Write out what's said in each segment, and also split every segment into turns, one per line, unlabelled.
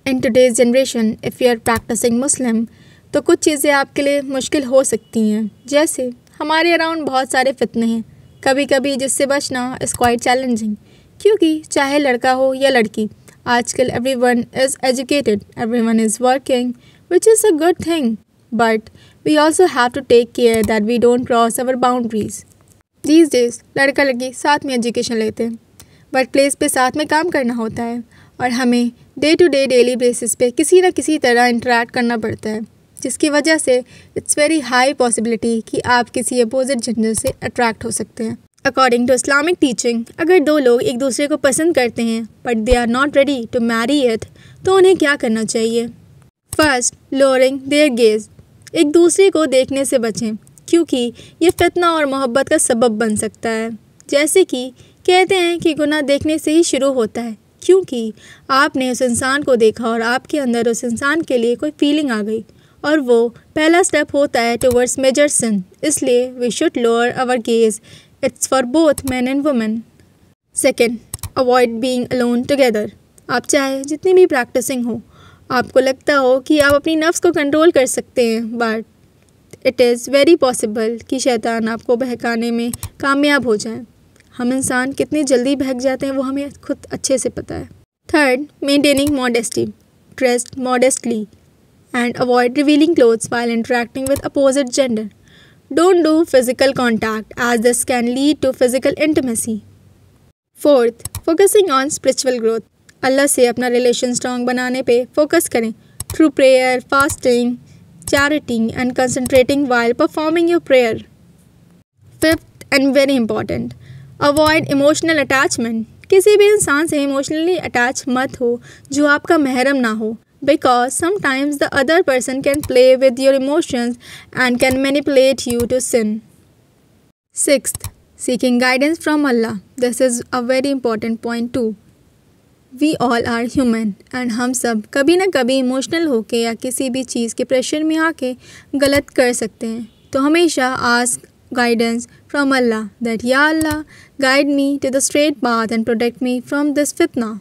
In today's generation if you are practising Muslim तो कुछ चीज़ें आपके लिए मुश्किल हो सकती हैं। जैसे हमारे अराउंड बहुत सारे फितने हैं, कभी कभी जिससे बचना इज़ क्वाइट चैलेंजिंग, क्योंकि चाहे लड़का हो या लड़की, आजकल everyone is educated, everyone is working, which is a good thing, but we also have to take care that we don't cross our boundaries. These days लड़का लड़की साथ में एजुकेशन लेते हैं, वर्क प्लेस पे साथ में काम करना होता है और हमें day to day daily basis पे किसी न किसी तरह इंटरेक्ट करना पड़ता है, जिसकी वजह से इट्स वेरी हाई पॉसिबिलिटी कि आप किसी अपोजिट जेंडर से अट्रैक्ट हो सकते हैं। अकॉर्डिंग टू इस्लामिक टीचिंग, अगर दो लोग एक दूसरे को पसंद करते हैं but they are not ready to marry it, तो उन्हें क्या करना चाहिए? फर्स्ट, लोअरिंग देयर गेज, एक दूसरे को देखने से बचें, क्योंकि ये फितना और मोहब्बत का सबब बन सकता है। जैसे कि कहते हैं कि गुनाह देखने से ही शुरू होता है, क्योंकि आपने उस इंसान को देखा और आपके अंदर उस इंसान के लिए कोई फीलिंग आ गई, और वो पहला स्टेप होता है टुवर्ड्स मेजर सिन। इसलिए we should lower our gaze, it's for both man and women. Second, avoid being alone together. आप चाहे जितनी भी प्रैक्टिसिंग हो, आपको लगता हो कि आप अपनी नफ्स को कंट्रोल कर सकते हैं, but it is very possible कि शैतान आपको बहकाने में कामयाब हो जाए। हम इंसान कितनी जल्दी बहक जाते हैं वो हमें खुद अच्छे से पता है। Third, maintaining modesty, dress modestly and avoid revealing clothes while interacting with opposite gender. Don't do physical contact as this can lead to physical intimacy. Fourth, focusing on spiritual growth. अल्लाह से अपना रिलेशन स्ट्रॉन्ग बनाने पे focus करें through prayer, fasting, charity and concentrating while performing your prayer. Fifth and very important, avoid emotional attachment. किसी भी इंसान से emotionally attach मत हो जो आपका महरम ना हो, because sometimes the other person can play with your emotions and can manipulate you to sin. Sixth, seeking guidance from Allah. This is a very important point too. We all are human and हम सब कभी ना कभी emotional होके या किसी भी चीज़ के प्रेशर में आके गलत कर सकते हैं, तो हमेशा ask guidance from Allah that Ya Allah, guide me to the straight path and protect me from this fitna.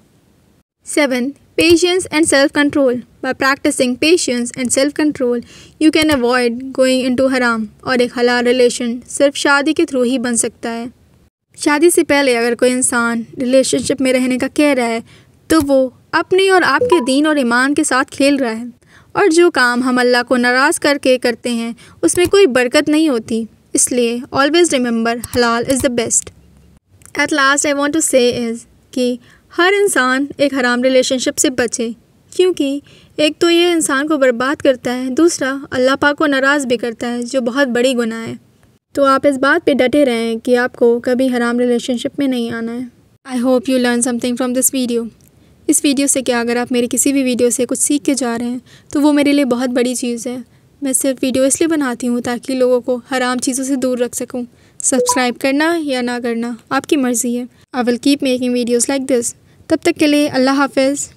7. Patience and self-control. By practicing patience and self-control, you can avoid going into haram. और एक हलाल relation सिर्फ शादी के through ही बन सकता है। शादी से पहले अगर कोई इंसान रिलेशनशिप में रहने का कह रहा है, तो वो अपने और आपके दीन और ईमान के साथ खेल रहा है, और जो काम हम अल्लाह को नाराज़ करके करते हैं उसमें कोई बरकत नहीं होती। इसलिए ऑलवेज रिमेंबर हलाल is the best. At last I want to say is कि हर इंसान एक हराम रिलेशनशिप से बचे, क्योंकि एक तो ये इंसान को बर्बाद करता है, दूसरा अल्लाह पाक को नाराज़ भी करता है, जो बहुत बड़ी गुनाह है। तो आप इस बात पे डटे रहें कि आपको कभी हराम रिलेशनशिप में नहीं आना है। I hope you learn something from this video. इस वीडियो से क्या, अगर आप मेरी किसी भी वीडियो से कुछ सीख के जा रहे हैं तो वो मेरे लिए बहुत बड़ी चीज़ है। मैं सिर्फ वीडियो इसलिए बनाती हूँ ताकि लोगों को हराम चीज़ों से दूर रख सकूँ। सब्सक्राइब करना या ना करना आपकी मर्ज़ी है। I will keep making videos like this. तब तक के लिए अल्लाह हाफ़िज़।